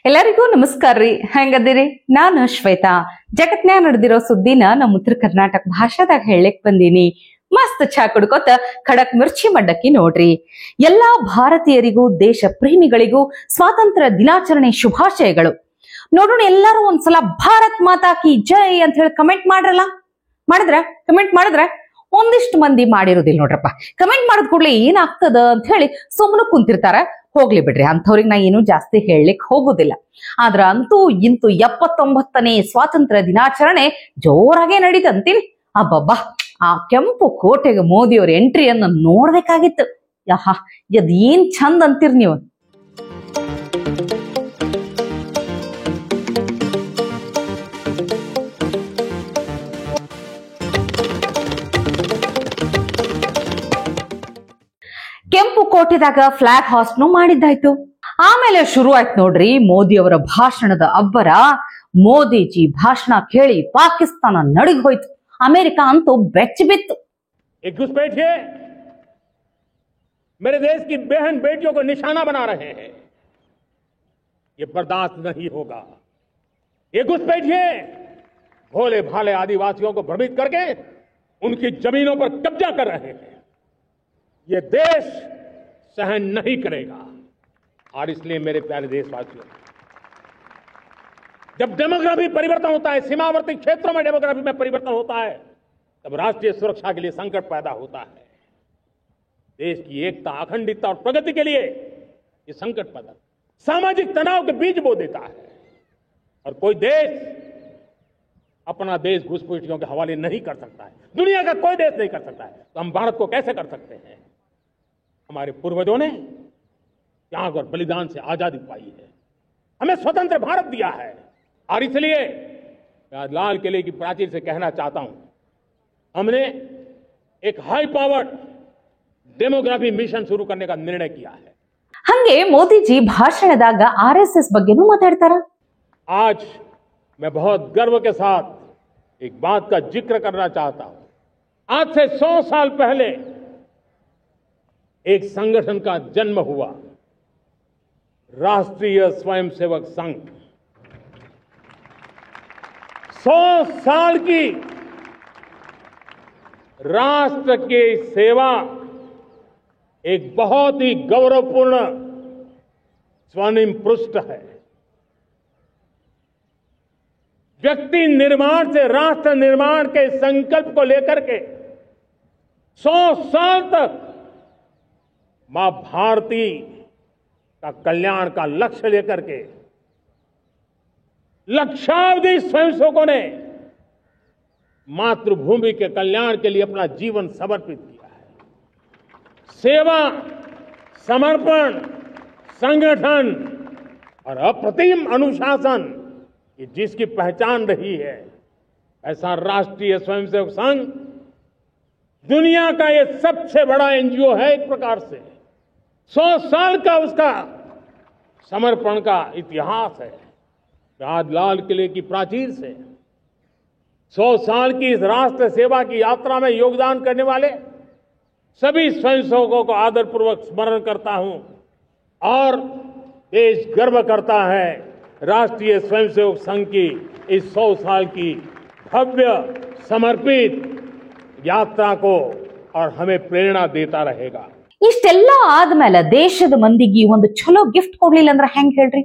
ಎಲ್ಲರಿಗೂ ನಮಸ್ಕಾರ ರೀ. ಹೆಂಗದಿರಿ? ನಾನು ಶ್ವೇತಾ. ಜಗತ್ನ್ಯಾಗ ನಡೆದಿರೋ ಸುದ್ದಿನ ನಮ್ಮ ಉತ್ತರ ಕರ್ನಾಟಕ ಭಾಷಾದಾಗ ಹೇಳಕ್ ಬಂದೀನಿ. ಮಸ್ತ್ ಚಾ ಕುಡ್ಕೋತ ಖಡಕ್ ಮಿರ್ಚಿ ಮಡ್ಡಕ್ಕಿ ನೋಡ್ರಿ. ಎಲ್ಲಾ ಭಾರತೀಯರಿಗೂ ದೇಶ ಪ್ರೇಮಿಗಳಿಗೂ ಸ್ವಾತಂತ್ರ್ಯ ದಿನಾಚರಣೆ ಶುಭಾಶಯಗಳು. ನೋಡೋಣ, ಎಲ್ಲರೂ ಒಂದ್ಸಲ ಭಾರತ್ ಮಾತಾ ಕಿ ಜೈ ಅಂತ ಹೇಳಿ ಕಮೆಂಟ್ ಮಾಡ್ರಲ್ಲ. ಕಮೆಂಟ್ ಮಾಡಿದ್ರೆ ಒಂದಿಷ್ಟು ಮಂದಿ ಮಾಡಿರೋದಿಲ್ಲ ನೋಡ್ರಪ್ಪ. ಕಮೆಂಟ್ ಮಾಡಿದ ಕೂಡಲೇ ಏನಾಗ್ತದ ಅಂತ ಹೇಳಿ ಸುಮ್ಮನೆ ಕುಂತಿರ್ತಾರ. ಹೋಗ್ಲಿ ಬಿಡ್ರಿ, ಅಂಥವ್ರಿಗೆ ನಾ ಏನು ಜಾಸ್ತಿ ಹೇಳಲಿಕ್ ಹೋಗುದಿಲ್ಲ. ಆದ್ರ ಅಂತೂ ಇಂತೂ 79ನೇ ಸ್ವಾತಂತ್ರ್ಯ ದಿನಾಚರಣೆ ಜೋರಾಗೆ ನಡೀತಂತೀನಿ. ಅಬ್ಬಬ್ಬಾ, ಆ ಕೆಂಪು ಕೋಟೆಗೆ ಮೋದಿಯವ್ರ ಎಂಟ್ರಿಯನ್ನ ನೋಡ್ಬೇಕಾಗಿತ್ತು. ಯಾಹಾ, ಅದ್ ಏನ್ ಚಂದ ಅಂತೀರಿ ನೀವು. ಕೆಂಪು ಕೋಟೆದಾಗ ಫ್ಲಾಗ್ ಹಾಸ್ಟ್ನು ಮಾಡಿದ್ದಾಯ್ತು. ಆಮೇಲೆ ಶುರು ಆಯ್ತು ನೋಡ್ರಿ ಮೋದಿ ಅವರ ಭಾಷಣದ ಅಬ್ಬರ. ಮೋದಿಜಿ ಭಾಷಣ ಕೇಳಿ ಪಾಕಿಸ್ತಾನ ನಡುಗಿ ಹೋಯ್ತು. ಅಮೆರಿಕ ಅಂತೂ ಬೆಚ್ಚಿ ಬಿತ್ತು. मेरे देश की बहन बेटियों को निशाना बना रहे हैं, ये बर्दाश्त नहीं होगा। ये घुसपैठिए भोले भाले आदिवासियों को भ्रमित करके उनकी जमीनों पर कब्जा कर रहे हैं। ये देश सहन नहीं करेगा। और इसलिए मेरे प्यारे देशवासियों, जब डेमोग्राफी परिवर्तन होता है, सीमावर्ती क्षेत्रों में डेमोग्राफी में परिवर्तन होता है, तब राष्ट्रीय सुरक्षा के लिए संकट पैदा होता है। देश की एकता, अखंडितता और प्रगति के लिए ये संकट पैदा, सामाजिक तनाव के बीज बो देता है। और कोई देश अपना देश घुसपैठियों के हवाले नहीं कर सकता है। दुनिया का कोई देश नहीं कर सकता है। तो हम भारत को कैसे कर सकते हैं? हमारे पूर्वजों ने त्याग और बलिदान से आजादी पाई है, हमें स्वतंत्र भारत दिया है। और इसलिए मैं आज लाल किले की प्राचीर से कहना चाहता हूं, हमने एक हाई पावर्ड डेमोग्राफी मिशन शुरू करने का निर्णय किया है। हंगे मोदीजी भाषणದಾಗ आरएसएस बग्ಗೆನೂ ಮಾತಾಡ್ತಾರ. आज मैं बहुत गर्व के साथ एक बात का जिक्र करना चाहता हूं। आज से 100 साल पहले एक संगठन का जन्म हुआ, राष्ट्रीय स्वयंसेवक संघ। 100 साल की राष्ट्र की सेवा एक बहुत ही गौरवपूर्ण स्वर्णिम पृष्ठ है। व्यक्ति निर्माण से राष्ट्र निर्माण के संकल्प को लेकर के 100 साल तक मां भारती का कल्याण का लक्ष्य लेकर के लक्षावधि स्वयंसेवकों ने मातृभूमि के कल्याण के लिए अपना जीवन समर्पित किया है। सेवा, समर्पण, संगठन और अप्रतिम अनुशासन, ये जिसकी पहचान रही है, ऐसा राष्ट्रीय स्वयंसेवक संघ दुनिया का ये सबसे बड़ा एनजीओ है। एक प्रकार से 100 साल का उसका समर्पण का इतिहास है। आज लाल किले की प्राचीर से 100 साल की इस राष्ट्र सेवा की यात्रा में योगदान करने वाले सभी स्वयंसेवकों को आदरपूर्वक स्मरण करता हूं। और देश गर्व करता है राष्ट्रीय स्वयंसेवक संघ की इस 100 साल की भव्य समर्पित यात्रा को, और हमें प्रेरणा देता रहेगा। ಇಷ್ಟೆಲ್ಲ ಆದ್ಮೇಲೆ ದೇಶದ ಮಂದಿಗೆ ಒಂದು ಚಲೋ ಗಿಫ್ಟ್ ಕೊಡ್ಲಿಲ್ಲ ಅಂದ್ರೆ ಹೆಂಗ್ ಹೇಳ್ರಿ?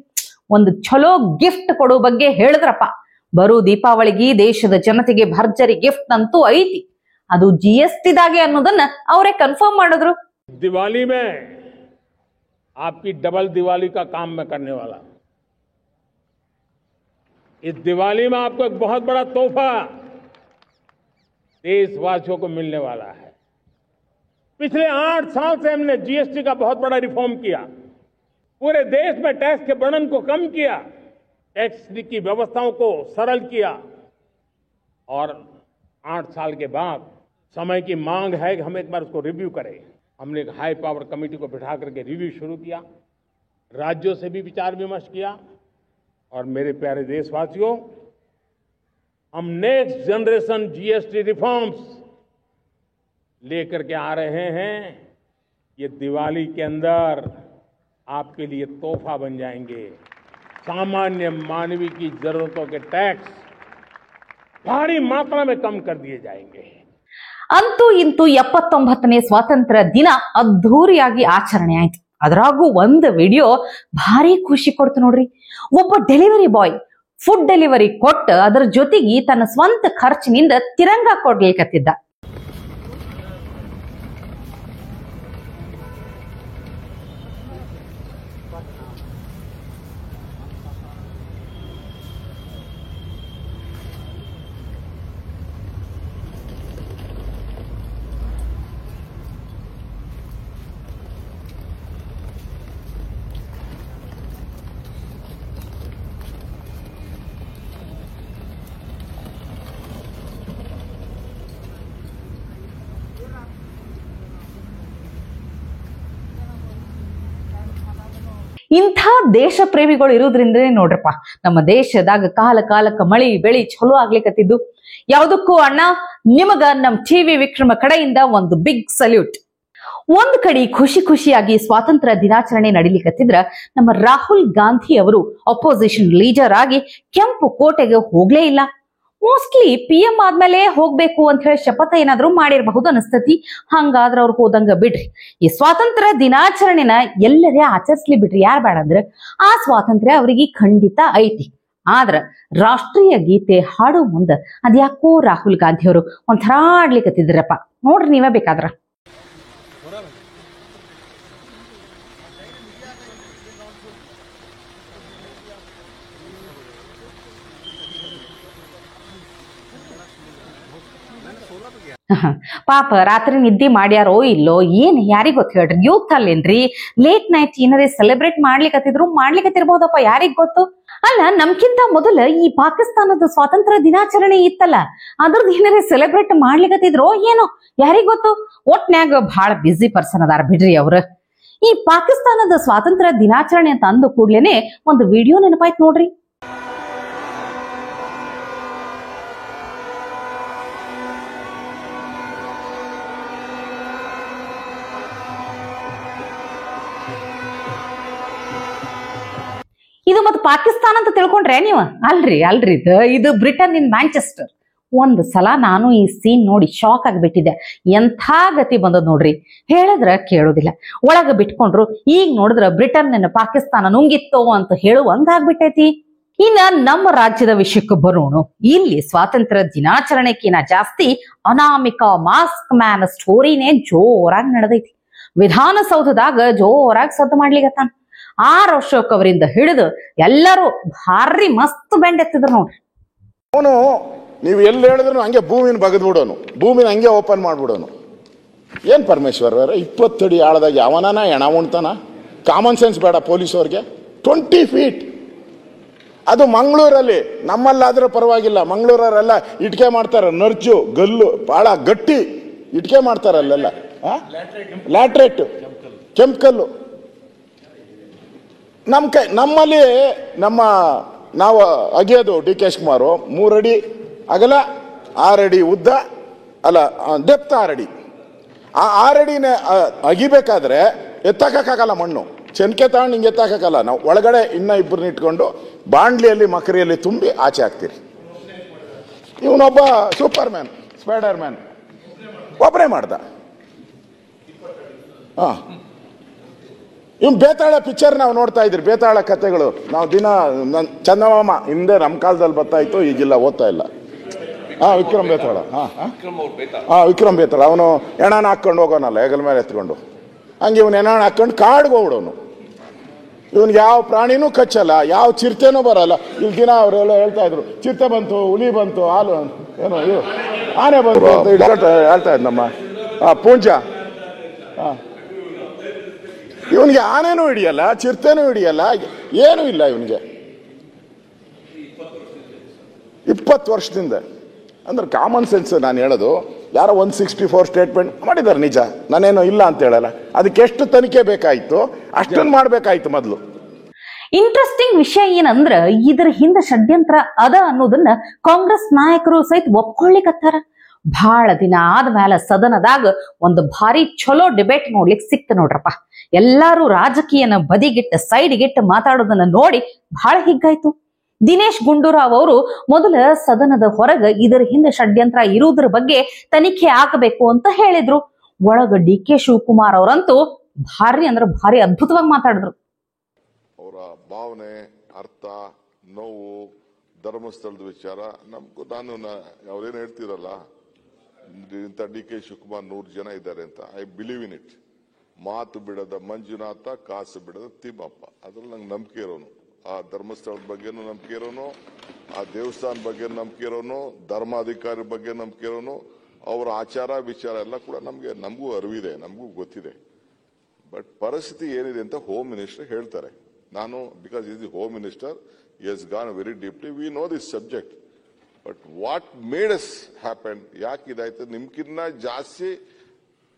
ಒಂದು ಚಲೋ ಗಿಫ್ಟ್ ಕೊಡೋ ಬಗ್ಗೆ ಹೇಳಿದ್ರಪ್ಪ. ಬರೋ ದೀಪಾವಳಿಗೆ ದೇಶದ ಜನತೆಗೆ ಭರ್ಜರಿ ಗಿಫ್ಟ್ ಅಂತೂ ಐತಿ. ಅದು GST ದಾಗೆ ಅನ್ನೋದನ್ನ ಅವರೇ ಕನ್ಫರ್ಮ್ ಮಾಡಿದ್ರು. दिवाली में आपकी डबल दिवाली का काम मैं करने वाला हूं। इस दिवाली में आपको एक बहुत बड़ा तोहफा देशवासियों को मिलने वाला है। पिछले 8 साल से हमने GST का बहुत बड़ा रिफॉर्म किया, पूरे देश में टैक्स के बर्डन को कम किया, टैक्स की व्यवस्थाओं को सरल किया। और 8 साल के बाद समय की मांग है कि हम एक बार उसको रिव्यू करें। हमने एक हाई पावर कमेटी को बिठा करके रिव्यू शुरू किया, राज्यों से भी विचार विमर्श किया। और मेरे प्यारे देशवासियों, हम नेक्स्ट जनरेशन GST रिफॉर्म्स लेकर के आ रहे हैं। ये दिवाली के अंदर आपके लिए तोहफा बन जाएंगे। सामान्य मानवी की जरूरतों के टैक्स भारी मात्रा में कम कर दिए जाएंगे। ಅಂತೂ ಇಂತೂ 79ನೇ ಸ್ವಾತಂತ್ರ್ಯ ದಿನ ಅದ್ಧೂರಿಯಾಗಿ ಆಚರಣೆ ಆಯ್ತು. ಅದರಾಗೂ ಒಂದು ವಿಡಿಯೋ ಭಾರಿ ಖುಷಿ ಕೊಡ್ತು ನೋಡ್ರಿ. ಒಬ್ಬ ಡೆಲಿವರಿ ಬಾಯ್ ಫುಡ್ ಡೆಲಿವರಿ ಕೊಟ್ಟು ಅದರ ಜೊತೆಗೆ ತನ್ನ ಸ್ವಂತ ಖರ್ಚಿನಿಂದ ತಿರಂಗ ಕೊಡ್ಲಿಕತ್ತಿದ್ದ. ಇಂಥ ದೇಶ ಪ್ರೇಮಿಗಳು ಇರೋದ್ರಿಂದನೇ ನೋಡ್ರಪ್ಪ ನಮ್ಮ ದೇಶದಾಗ ಕಾಲ ಕಾಲಕ್ಕ ಮಳಿ ಬೆಳಿ ಚಲೋ ಆಗ್ಲಿಕತ್ತಿದ್ದು. ಯಾವುದಕ್ಕೂ ಅಣ್ಣ ನಿಮಗ ನಮ್ ಟಿವಿ ವಿಕ್ರಮ ಕಡೆಯಿಂದ ಒಂದು ಬಿಗ್ ಸಲ್ಯೂಟ್. ಒಂದ್ ಕಡೆ ಖುಷಿ ಖುಷಿಯಾಗಿ ಸ್ವಾತಂತ್ರ್ಯ ದಿನಾಚರಣೆ ನಡಿಲಿಕತ್ತಿದ್ರ ನಮ್ಮ ರಾಹುಲ್ ಗಾಂಧಿ ಅವರು ಅಪೋಸಿಷನ್ ಲೀಡರ್ ಆಗಿ ಕೆಂಪು ಕೋಟೆಗೆ ಹೋಗ್ಲೇ ಇಲ್ಲ. ಮೋಸ್ಟ್ಲಿ PM ಆದ್ಮೇಲೆ ಹೋಗ್ಬೇಕು ಅಂತ ಹೇಳಿ ಶಪಥ ಏನಾದ್ರು ಮಾಡಿರಬಹುದು ಅನಿಸ್ತತಿ. ಹಂಗಾದ್ರ ಅವ್ರು ಹೋದಂಗ ಬಿಡ್ರಿ. ಈ ಸ್ವಾತಂತ್ರ್ಯ ದಿನಾಚರಣೆನ ಎಲ್ಲರೇ ಆಚರಿಸ್ಲಿ ಬಿಡ್ರಿ, ಯಾರು ಬೇಡ ಅಂದ್ರ ಆ ಸ್ವಾತಂತ್ರ್ಯ ಅವರಿಗೆ ಖಂಡಿತ ಐತಿ. ಆದ್ರ ರಾಷ್ಟ್ರೀಯ ಗೀತೆ ಹಾಡೋ ಮುಂದ ಅದ್ಯಾಕೋ ರಾಹುಲ್ ಗಾಂಧಿ ಅವರು ಒಂಥರ ಆಡ್ಲಿಕತ್ತಿದ್ರಪ್ಪ. ನೋಡ್ರಿ ನೀವೇ ಬೇಕಾದ್ರ. ಪಾಪ ರಾತ್ರಿ ನಿದ್ದೆ ಮಾಡ್ಯಾರೋ ಇಲ್ಲೋ ಏನ್ ಯಾರಿಗ್ ಗೊತ್ತ ಹೇಳ್ರಿ. ಯೂತ್ ಅಲ್ಲೇನ್ರಿ, ಲೇಟ್ ನೈಟ್ ಏನಾರೇ ಸೆಲೆಬ್ರೇಟ್ ಮಾಡ್ಲಿಕತ್ತಿರ್ಬಹುದಪ್ಪ, ಯಾರಿಗ್ ಗೊತ್ತು. ಅಲ್ಲ, ನಮ್ಕಿಂತ ಮೊದಲ ಈ ಪಾಕಿಸ್ತಾನದ ಸ್ವಾತಂತ್ರ್ಯ ದಿನಾಚರಣೆ ಇತ್ತಲ್ಲ, ಅದ್ರದ್ದು ಏನಾರೇ ಸೆಲೆಬ್ರೇಟ್ ಮಾಡ್ಲಿಕತ್ತಿದ್ರೋ ಏನೋ, ಯಾರಿಗ್ ಗೊತ್ತು. ಒಟ್ನ್ಯಾಗ ಬಹಳ ಬ್ಯುಸಿ ಪರ್ಸನ್ ಅದಾರ ಬಿಡ್ರಿ ಅವ್ರ. ಈ ಪಾಕಿಸ್ತಾನದ ಸ್ವಾತಂತ್ರ್ಯ ದಿನಾಚರಣೆ ಅಂತ ಅಂದ ಕೂಡ್ಲೇನೆ ಒಂದು ವಿಡಿಯೋ ನೆನಪಾಯ್ತು ನೋಡ್ರಿ. ಇದು ಮತ್ತೆ ಪಾಕಿಸ್ತಾನ ಅಂತ ತಿಳ್ಕೊಂಡ್ರೆ ನೀವು? ಅಲ್ರಿ ಇದು ಬ್ರಿಟನ್ ಇನ್ ಮ್ಯಾಂಚೆಸ್ಟರ್. ಒಂದ್ ಸಲ ನಾನು ಈ ಸೀನ್ ನೋಡಿ ಶಾಕ್ ಆಗಿಬಿಟ್ಟಿದ್ದೆ. ಎಂಥ ಗತಿ ಬಂದದ್ ನೋಡ್ರಿ, ಹೇಳಿದ್ರ ಕೇಳೋದಿಲ್ಲ. ಒಳಗ ಬಿಟ್ಕೊಂಡ್ರು. ಈಗ ನೋಡಿದ್ರ ಬ್ರಿಟನ್ ಪಾಕಿಸ್ತಾನ ನುಂಗಿತ್ತೋ ಅಂತ ಹೇಳುವಂಗಾಗ್ಬಿಟ್ಟೈತಿ. ಇನ್ನ ನಮ್ಮ ರಾಜ್ಯದ ವಿಷಯಕ್ಕೆ ಬರೋಣ. ಇಲ್ಲಿ ಸ್ವಾತಂತ್ರ್ಯ ದಿನಾಚರಣೆಕಿನ ಜಾಸ್ತಿ ಅನಾಮಿಕ ಮಾಸ್ಕ್ ಮ್ಯಾನ್ ಸ್ಟೋರಿನೇ ಜೋರಾಗಿ ನಡೆದೈತಿ. ವಿಧಾನಸೌಧದಾಗ ಜೋರಾಗಿ ಸದ್ದು ಮಾಡ್ಲಿಗತ್ತಾನ. 6 ವರ್ಷಕ್ಕೆ ಅವರಿಂದ ಹಿಡಿದು ಎಲ್ಲರೂ ಭಾರಿ ಮಸ್ತ್ ಬೆಂಡ್ ಎತ್ತಿದ್ರು ನೋಡ್ರಿ. ಅವನು ನೀವು ಎಲ್ಲಿ ಹೇಳಿದ್ರು ಹಂಗೆ ಭೂಮಿನ ಬಗದ್ ಬಿಡೋನು, ಭೂಮಿನ ಹಂಗೆ ಓಪನ್ ಮಾಡ್ಬಿಡೋನು. ಏನ್ ಪರಮೇಶ್ವರ್ 20 ಅಡಿ ಆಳದಾಗ ಯಾವನಾನ ಎಣ ಉಣ್ತಾನ? ಕಾಮನ್ ಸೆನ್ಸ್ ಬೇಡ ಪೊಲೀಸವ್ರಿಗೆ? 20 ಫೀಟ್. ಅದು ಮಂಗಳೂರಲ್ಲಿ, ನಮ್ಮಲ್ಲಾದ್ರೂ ಪರವಾಗಿಲ್ಲ. ಮಂಗಳೂರವರೆಲ್ಲ ಇಟ್ಕೆ ಮಾಡ್ತಾರ, ನರ್ಜು ಗಲ್ಲು ಬಹಳ ಗಟ್ಟಿ ಇಟ್ಕೆ ಮಾಡ್ತಾರ ಅಲ್ಲೆಲ್ಲ. ಲ್ಯಾಟ್ರೇಟ್, ಕೆಂಪ್ಕಲ್ಲು. ನಮ್ಮಲ್ಲಿ ನಾವು ಅಗಿಯೋದು DK ಶಿವಕುಮಾರ್ 3 ಅಡಿ ಅಗಲ 6 ಅಡಿ ಉದ್ದ, ಅಲ್ಲ ಡೆಪ್ತ್ 6 ಅಡಿ. ಆ 6 ಅಡಿನ ಅಗಿಬೇಕಾದ್ರೆ ಎತ್ತಕ್ಕಾಗಲ್ಲ ಮಣ್ಣು, ಚೆನ್ಕೆ ತಗೊಂಡು ಹಿಂಗೆ ಎತ್ತಕ್ಕಾಗಲ್ಲ. ನಾವು ಒಳಗಡೆ ಇನ್ನ 2 ಇಟ್ಕೊಂಡು ಬಾಂಡ್ಲಿಯಲ್ಲಿ ಮಕರಿಯಲ್ಲಿ ತುಂಬಿ ಆಚೆ ಹಾಕ್ತೀರಿ. ಇವನೊಬ್ಬ ಸೂಪರ್ ಮ್ಯಾನ್, ಸ್ಪೈಡರ್ ಮ್ಯಾನ್ ಒಬ್ಬರೇ ಮಾಡ್ದ. ಇವ್ ಬೇತಾಳ ಪಿಕ್ಚರ್ ನಾವು ನೋಡ್ತಾ ಇದ್ರಿ, ಬೇತಾಳ ಕಥೆಗಳು. ನಾವು ದಿನ ಚಂದಮಾಮ ಹಿಂದೆ ನಮ್ಮ ಕಾಲದಲ್ಲಿ ಬರ್ತಾ ಇತ್ತು, ಈಗಿಲ್ಲ, ಓದ್ತಾ ಇಲ್ಲ. ವಿಕ್ರಮ್ ಬೇತಾಳ. ವಿಕ್ರಮ್ ಬೇತಾಳ. ಅವನು ಎಣಾನ ಹಾಕೊಂಡು ಹೋಗೋನಲ್ಲ ಹೆಗಲ ಮೇಲೆ ಎತ್ಕೊಂಡು, ಹಂಗೆ ಇವನು ಎಣಾಣ ಹಾಕೊಂಡು ಕಾಡ್ಗೆ ಹೋಗ್ಬಿಡೋನು. ಇವನ್ಗೆ ಯಾವ ಪ್ರಾಣಿನೂ ಕಚ್ಚಲ್ಲ, ಯಾವ ಚಿರತೆನೂ ಬರಲ್ಲ. ಇಲ್ಲಿ ದಿನ ಅವರೆಲ್ಲ ಹೇಳ್ತಾ ಇದ್ರು, ಚಿರತೆ ಬಂತು, ಹುಲಿ ಬಂತು, ಹಾಲು ಏನೋ ಇವು ಆನೆ ಬಂತು ಅಂತ ಹೇಳ್ತಾ ಇದ್ ನಮ್ಮ ಪೂಂಜ. ಇವನಿಗೆ ಆನೆನೂ ಹಿಡಿಯಲ್ಲ, ಚಿರತೆನೂ ಹಿಡಿಯಲ್ಲ, ಏನೂ ಇಲ್ಲ ಇವನಿಗೆ. 20 ವರ್ಷದಿಂದ ಅಂದ್ರೆ ಕಾಮನ್ ಸೆನ್ಸ್. ನಾನು ಹೇಳೋದು, ಯಾರೋ 164 ಸ್ಟೇಟ್ಮೆಂಟ್ ಮಾಡಿದ್ದಾರೆ ನಿಜ, ನಾನೇನೋ ಇಲ್ಲ ಅಂತ ಹೇಳಲ್ಲ. ಅದಕ್ಕೆ ಎಷ್ಟು ತನಿಖೆ ಬೇಕಾಯ್ತು ಅಷ್ಟನ್ನು ಮಾಡ್ಬೇಕಾಯ್ತು ಮೊದಲು. ಇಂಟ್ರೆಸ್ಟಿಂಗ್ ವಿಷಯ ಏನಂದ್ರ, ಇದರ ಹಿಂದೆ ಷಡ್ಯಂತ್ರ ಅದ ಅನ್ನೋದನ್ನ ಕಾಂಗ್ರೆಸ್ ನಾಯಕರು ಸಹಿತ ಒಪ್ಕೊಳ್ಳಿಕತ್ತಾರ. ಬಹಳ ದಿನ ಆದ್ಮೇಲೆ ಸದನದಾಗ ಒಂದು ಭಾರಿ ಚಲೋ ಡಿಬೇಟ್ ನೋಡ್ಲಿಕ್ಕೆ ಸಿಕ್ತ ನೋಡ್ರಪ್ಪ. ಎಲ್ಲಾರು ರಾಜಕೀಯನ ಬದಿಗಿಟ್ಟ ಸೈಡ್ಗಿಟ್ಟು ಮಾತಾಡೋದನ್ನ ನೋಡಿ ಬಹಳ ಹಿಗ್ಗಾಯ್ತು. ದಿನೇಶ್ ಗುಂಡೂರಾವ್ ಅವರು ಮೊದಲ ಸದನದ ಹೊರಗ ಇದರ ಹಿಂದೆ ಷಡ್ಯಂತ್ರ ಇರುವುದರ ಬಗ್ಗೆ ತನಿಖೆ ಆಗಬೇಕು ಅಂತ ಹೇಳಿದ್ರು. ಒಳಗ ಡಿ.ಕೆ. ಶಿವಕುಮಾರ್ ಅವರಂತೂ ಭಾರಿ ಅಂದ್ರೆ ಭಾರಿ ಅದ್ಭುತವಾಗಿ ಮಾತಾಡಿದ್ರು. ಅವರ ಭಾವನೆ, ಅರ್ಥ, ನೋವು, ಧರ್ಮಸ್ಥಳದ ವಿಚಾರ ನಮ್ಗೂ ಅವ್ರೇನು ಹೇಳ್ತಿರಲ್ಲ, ಇಂಥ ಡಿ.ಕೆ. ಶಿವಕುಮಾರ್ 100 ಜನ ಇದ್ದಾರೆ ಅಂತ. I believe in it. ಮಾತು ಬಿಡದ ಮಂಜುನಾಥ, ಕಾಸು ಬಿಡದ ತಿಮ್ಮಪ್ಪ, ಅದ್ರಲ್ಲಿ ನಂಗೆ ನಂಬಿಕೆ ಇರೋನು. ಆ ಧರ್ಮಸ್ಥಳದ ಬಗ್ಗೆನೂ ನಂಬಿಕೆ ಇರೋನು, ಆ ದೇವಸ್ಥಾನ ಬಗ್ಗೆ ನಂಬಿಕೆ ಇರೋನು, ಧರ್ಮಾಧಿಕಾರಿ ಬಗ್ಗೆ ನಂಬಿಕೆ ಇರೋನು. ಅವರ ಆಚಾರ ವಿಚಾರ ಎಲ್ಲ ಕೂಡ ನಮಗೂ ಅರಿವಿದೆ, ನಮಗೂ ಗೊತ್ತಿದೆ. ಬಟ್ ಪರಿಸ್ಥಿತಿ ಏನಿದೆ ಅಂತ ಹೋಮ್ ಮಿನಿಸ್ಟರ್ ಹೇಳ್ತಾರೆ. ನಾನು because is the home minister, he has gone very deeply. We know this subject. But what made us happen? ಯಾಕೆ ಇದಾಯ್ತು? ನಿಮ್ಗಿನ್ನ ಜಾಸ್ತಿ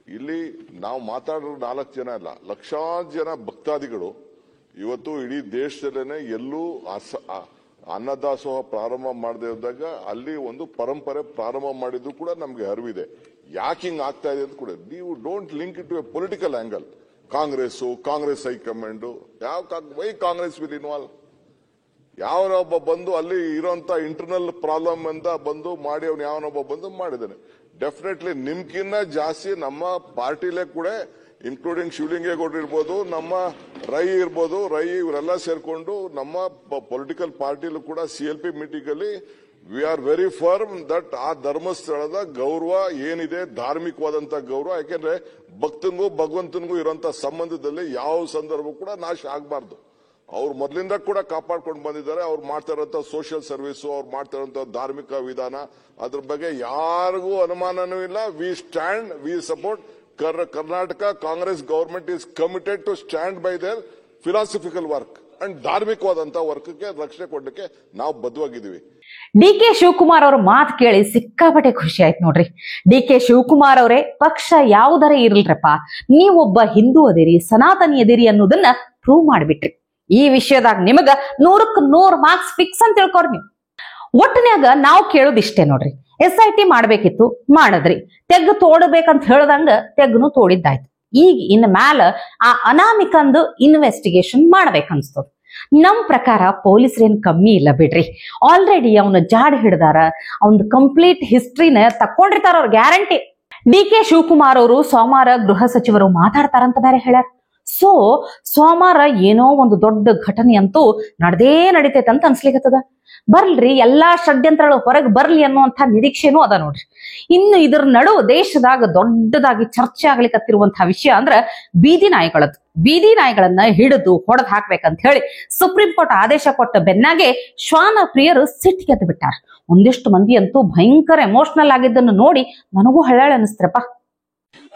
ಇಲ್ಲಿ ನಾವು ಮಾತಾಡೋ 4 ಜನ ಅಲ್ಲ, ಲಕ್ಷಾಂತರ ಜನ ಭಕ್ತಾದಿಗಳು ಇವತ್ತು ಇಡೀ ದೇಶದಲ್ಲೇನೆ ಎಲ್ಲೂ ಅನ್ನದಾಸೋಹ ಪ್ರಾರಂಭ ಮಾಡದೇ ಇದ್ದಾಗ ಅಲ್ಲಿ ಒಂದು ಪರಂಪರೆ ಪ್ರಾರಂಭ ಮಾಡಿದ್ದು ಕೂಡ ನಮ್ಗೆ ಅರಿವಿದೆ. ಯಾಕೆ ಹಿಂಗ್ ಆಗ್ತಾ ಇದೆ ಅಂತ ಕೂಡ ನೀವು don't link it to a political angle. Congress high command why Congress will involve? ಯಾವನೊಬ್ಬ ಬಂದು ಅಲ್ಲಿ ಇರೋಂತ ಇಂಟರ್ನಲ್ ಪ್ರಾಬ್ಲಮ್ ಅಂತ ಬಂದು ಮಾಡಿ ಅವ್ನು ಯಾವನೊಬ್ಬ ಬಂದು ಮಾಡಿದ್ದಾನೆ. ಡೆಫಿನೆಟ್ಲಿ ನಿಮ್ಗಿನ್ನ ಜಾಸ್ತಿ ನಮ್ಮ ಪಾರ್ಟಿಲೇ ಕೂಡ, ಇನ್ಕ್ಲೂಡಿಂಗ್ ಶಿವಲಿಂಗೇಗೌಡರು ಇರ್ಬೋದು, ನಮ್ಮ ರೈ ಇರ್ಬೋದು, ಇವರೆಲ್ಲ ಸೇರ್ಕೊಂಡು ನಮ್ಮ ಪೊಲಿಟಿಕಲ್ ಪಾರ್ಟಿಲೂ ಕೂಡ CLP ಮೀಟಿಂಗ್ ಅಲ್ಲಿ we are very firm that ಆ ಧರ್ಮಸ್ಥಳದ ಗೌರವ ಏನಿದೆ, ಧಾರ್ಮಿಕವಾದಂತ ಗೌರವ, ಯಾಕೆಂದ್ರೆ ಭಕ್ತನಿಗೂ ಭಗವಂತನಿಗೂ ಇರುವಂತ ಸಂಬಂಧದಲ್ಲಿ ಯಾವ ಸಂದರ್ಭ ಕೂಡ ನಾಶ ಆಗಬಾರ್ದು. ಅವ್ರು ಮೊದಲಿಂದ ಕೂಡ ಕಾಪಾಡ್ಕೊಂಡು ಬಂದಿದ್ದಾರೆ. ಅವ್ರು ಮಾಡ್ತಾ ಇರೋಂಥ ಸೋಷಿಯಲ್ ಸರ್ವಿಸ್, ಅವ್ರು ಮಾಡ್ತಾ ಇರೋಂಥ ಧಾರ್ಮಿಕ ವಿಧಾನ, ಅದ್ರ ಬಗ್ಗೆ ಯಾರಿಗೂ ಅನುಮಾನನೂ ಇಲ್ಲ. We support Karnataka Congress government is committed to stand by their philosophical work and ಧಾರ್ಮಿಕವಾದಂತ ವರ್ಕ್ಗೆ ರಕ್ಷಣೆ ಕೊಡಲಿಕ್ಕೆ ನಾವು ಬದ್ಧವಾಗಿದ್ದೀವಿ. ಡಿ.ಕೆ. ಶಿವಕುಮಾರ್ ಅವ್ರ ಮಾತು ಕೇಳಿ ಸಿಕ್ಕಾಪಟ್ಟೆ ಖುಷಿ ಆಯ್ತು ನೋಡ್ರಿ. ಡಿ.ಕೆ. ಶಿವಕುಮಾರ್ ಅವರೇ ಪಕ್ಷ ಯಾವುದರ ಇರ್ಲ್ರಪ್ಪ, ನೀವೊಬ್ಬ ಹಿಂದೂ ಅದಿರಿ, ಸನಾತನಿ ಅದಿರಿ ಅನ್ನೋದನ್ನ ಪ್ರೂವ್ ಮಾಡಿಬಿಟ್ರಿ. ಈ ವಿಷಯದಾಗ ನಿಮಗ 100ಕ್ಕೆ 100 ಮಾರ್ಕ್ಸ್ ಫಿಕ್ಸ್ ಅಂತ ತಿಳ್ಕೊರಿ ನೀವು. ಒಟ್ಟಿನ್ಯಾಗ ನಾವು ಕೇಳೋದಿಷ್ಟೇ ನೋಡ್ರಿ, SIT ಮಾಡ್ಬೇಕಿತ್ತು, ಮಾಡದ್ರಿ. ತೆಗ್ಗು ತೋಡಬೇಕಂತ ಹೇಳ್ದಂಗ ತೆಗ್ಗುನು ತೋಡಿದ್ದಾಯ್ತು. ಈಗ ಇನ್ ಮ್ಯಾಲ ಆ ಅನಾಮಿಕಂದು ಇನ್ವೆಸ್ಟಿಗೇಷನ್ ಮಾಡ್ಬೇಕನ್ಸ್ತದ. ನಮ್ ಪ್ರಕಾರ ಪೊಲೀಸರೇನ್ ಕಮ್ಮಿ ಇಲ್ಲ ಬಿಡ್ರಿ. ಆಲ್ರೆಡಿ ಅವನ ಜಾಡ್ ಹಿಡ್ದಾರ, ಅವನ್ ಕಂಪ್ಲೀಟ್ ಹಿಸ್ಟ್ರಿನ ತಕೊಂಡಿರ್ತಾರ ಅವ್ರ ಗ್ಯಾರಂಟಿ. ಡಿ.ಕೆ. ಶಿವಕುಮಾರ್ ಅವರು ಸೋಮವಾರ ಗೃಹ ಸಚಿವರು ಮಾತಾಡ್ತಾರಂತ ಬೇರೆ ಹೇಳ್ಯಾರ. ಸೊ ಸೋಮವಾರ ಏನೋ ಒಂದು ದೊಡ್ಡ ಘಟನೆ ಅಂತೂ ನಡೀತೈತೆ ಅಂತ ಅನ್ಸ್ಲಿಕ್ಕತ್ತದ. ಬರ್ಲ್ರಿ, ಎಲ್ಲಾ ಷಡ್ಯಂತ್ರಗಳು ಹೊರಗೆ ಬರ್ಲಿ ಅನ್ನುವಂಥ ನಿರೀಕ್ಷೆನೂ ಅದ ನೋಡ್ರಿ. ಇನ್ನು ಇದ್ರ ನಡು ದೇಶದಾಗ ದೊಡ್ಡದಾಗಿ ಚರ್ಚೆ ಆಗ್ಲಿಕ್ಕತ್ತಿರುವಂತಹ ವಿಷಯ ಅಂದ್ರ ಬೀದಿ ನಾಯಿಗಳದ್ದು. ಬೀದಿ ನಾಯಿಗಳನ್ನ ಹಿಡಿದು ಹೊಡೆದ್ ಹಾಕ್ಬೇಕಂತ ಹೇಳಿ ಸುಪ್ರೀಂ ಕೋರ್ಟ್ ಆದೇಶ ಕೊಟ್ಟ ಬೆನ್ನಾಗೆ ಶ್ವಾನ ಪ್ರಿಯರು ಸಿಟ್ಟಿಗೆದ್ದು ಬಿಟ್ಟಾರ. ಒಂದಿಷ್ಟು ಮಂದಿ ಅಂತೂ ಭಯಂಕರ ಎಮೋಷನಲ್ ಆಗಿದ್ದನ್ನು ನೋಡಿ ನನಗೂ ಹಳ್ಳ ಅನಿಸ್ತ್ರಪ್ಪ.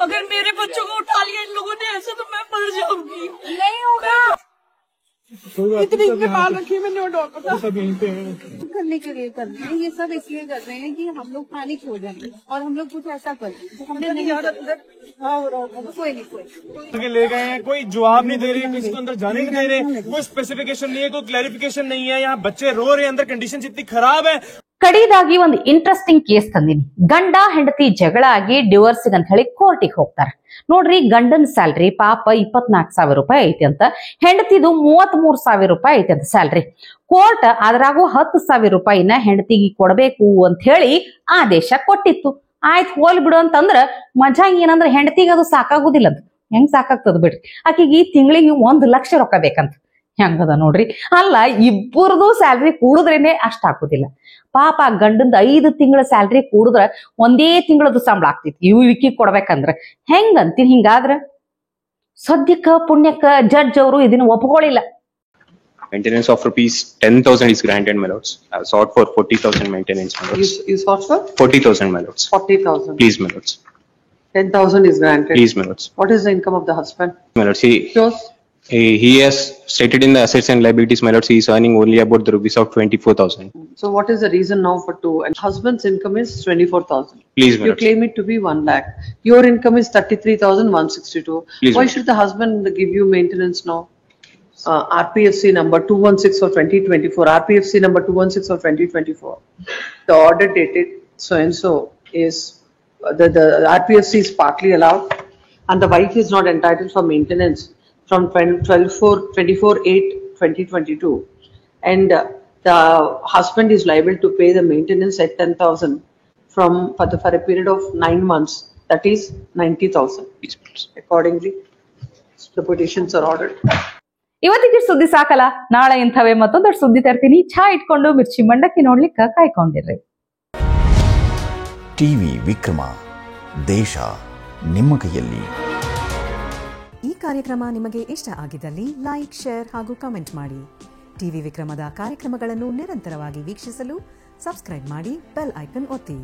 अगर मेरे बच्चों को उठा लिया इन लोगों ने ऐसे तो मैं मर जाऊंगी। नहीं होगा, इतनी माल रखी मैंने डॉक्टर करने के लिए कर रहे हैं। ये सब इसलिए कर रहे हैं कि हम लोग पानी खो जाएंगे और हम लोग कुछ ऐसा कर हमने नहीं कोई ले गए हैं, कोई जवाब नहीं दे रहे, किसी को अंदर जाने नहीं दे रहे, कोई स्पेसिफिकेशन नहीं है, कोई क्लैरिफिकेशन नहीं है। यहाँ बच्चे रो रहे हैं, अंदर कंडीशन इतनी खराब है। ಕಡಿದಾಗಿ ಒಂದು ಇಂಟ್ರೆಸ್ಟಿಂಗ್ ಕೇಸ್ ತಂದಿನಿ. ಗಂಡ ಹೆಂಡತಿ ಜಗಳ ಆಗಿ ಡಿವೋರ್ಸ್ ಅಂತ ಹೇಳಿ ಕೋರ್ಟಿಗೆ ಹೋಗ್ತಾರ ನೋಡ್ರಿ. ಗಂಡನ ಸ್ಯಾಲ್ರಿ ಪಾಪ 24,000 ರೂಪಾಯಿ ಐತಿ ಅಂತ, ಹೆಂಡತಿದು 33,000 ರೂಪಾಯಿ ಐತಿ ಅಂತ ಸ್ಯಾಲ್ರಿ. ಕೋರ್ಟ್ ಅದ್ರಾಗೂ 10,000 ರೂಪಾಯಿನ ಹೆಂಡತಿಗೆ ಕೊಡಬೇಕು ಅಂತ ಹೇಳಿ ಆದೇಶ ಕೊಟ್ಟಿತ್ತು. ಆಯ್ತು ಹೋಲ್ ಬಿಡು ಅಂತಂದ್ರ ಮಜಾ ಏನಂದ್ರ ಹೆಂಡತಿಗೆ ಅದು ಸಾಕಾಗುದಿಲ್ಲ ಅಂತ. ಹೆಂಗ್ ಸಾಕಾಗ್ತದ ಬಿಡ್ರಿ, ಆಕಿಗೆ ತಿಂಗಳಿಗೆ 1 ಲಕ್ಷ ರೊಕ್ಕ ಬೇಕಂತ. ಹೆಂಗದ ನೋಡ್ರಿ. ಅಲ್ಲ, ಇಬ್ಬರದು ಸ್ಯಾಲ್ರಿ ಕೂಡಿದ್ರೇನೆ ಅಷ್ಟ ಹಾಕುದಿಲ್ಲ. ಪಾಪ ಗಂಡಂದ 5 ತಿಂಗಳ ಸ್ಯಾಲ್ರಿ ಕೂಡಿದ್ರ ಒಂದೇ ತಿಂಗಳದ್ದು ಸಂಬಳ ಆಗ್ತೈತಿ ವಿಕ್ಕಿ ಕೊಡ್ಬೇಕಂದ್ರ. ಹೆಂಗಂತೀನಿ ಹಿಂಗಾದ್ರ? ಸದ್ಯಕ್ಕ ಪುಣ್ಯಕ್ಕ ಜಡ್ಜ್ ಅವರು ಇದನ್ನ ಒಪ್ಕೊಳ್ಳಿಲ್ಲ. Maintenance of rupees 10,000 is granted, my lords. I have sought for 40,000 maintenance, my lords. You sought for 40,000, my lords. 40,000. Please, my lords. 10,000 is granted. Please, my lords. What is the income of the husband? My lords, Yours? he has stated in the assets and liabilities, my lords, he is earning only about the rupees of 24,000. So what is the reason now for two? And husband's income is 24,000. Please, my You lords. claim it to be 1 lakh. Your income is 33,162. Please, Why ma'am. should the husband give you maintenance now? RPFC number 216 of 2024. RPFC number 216 of 2024. The order dated so and so is the RPSC is partly allowed, and the wife is not entitled for maintenance from 24/8/2022, and the husband is liable to pay the maintenance at 10,000 for a period of 9 months, that is 90,000. Accordingly, the petitions are ordered. ಇವತ್ತಿಗೆ ಸುದ್ದಿ ಸಾಕಲ್ಲ, ನಾಳೆ ಇಂಥವೇ ಮತ್ತೊಂದಷ್ಟು ಸುದ್ದಿ ತರ್ತೀನಿ. ಚಹಾ ಇಟ್ಕೊಂಡು ಮಿರ್ಚಿ ಮಂಡಕ್ಕಿ ನೋಡ್ಲಿಕ್ಕೆ ಕಾಯ್ಕೊಂಡಿರ್ರಿ. ಟಿವಿ ವಿಕ್ರಮ, ದೇಶ ನಿಮ್ಮ ಕೈಯಲ್ಲಿ. ಈ ಕಾರ್ಯಕ್ರಮ ನಿಮಗೆ ಇಷ್ಟ ಆಗಿದ್ದಲ್ಲಿ ಲೈಕ್, ಶೇರ್ ಹಾಗೂ ಕಮೆಂಟ್ ಮಾಡಿ. ಟಿವಿ ವಿಕ್ರಮದ ಕಾರ್ಯಕ್ರಮಗಳನ್ನು ನಿರಂತರವಾಗಿ ವೀಕ್ಷಿಸಲು ಸಬ್ಸ್ಕ್ರೈಬ್ ಮಾಡಿ, ಬೆಲ್ ಐಕನ್ ಒತ್ತಿ.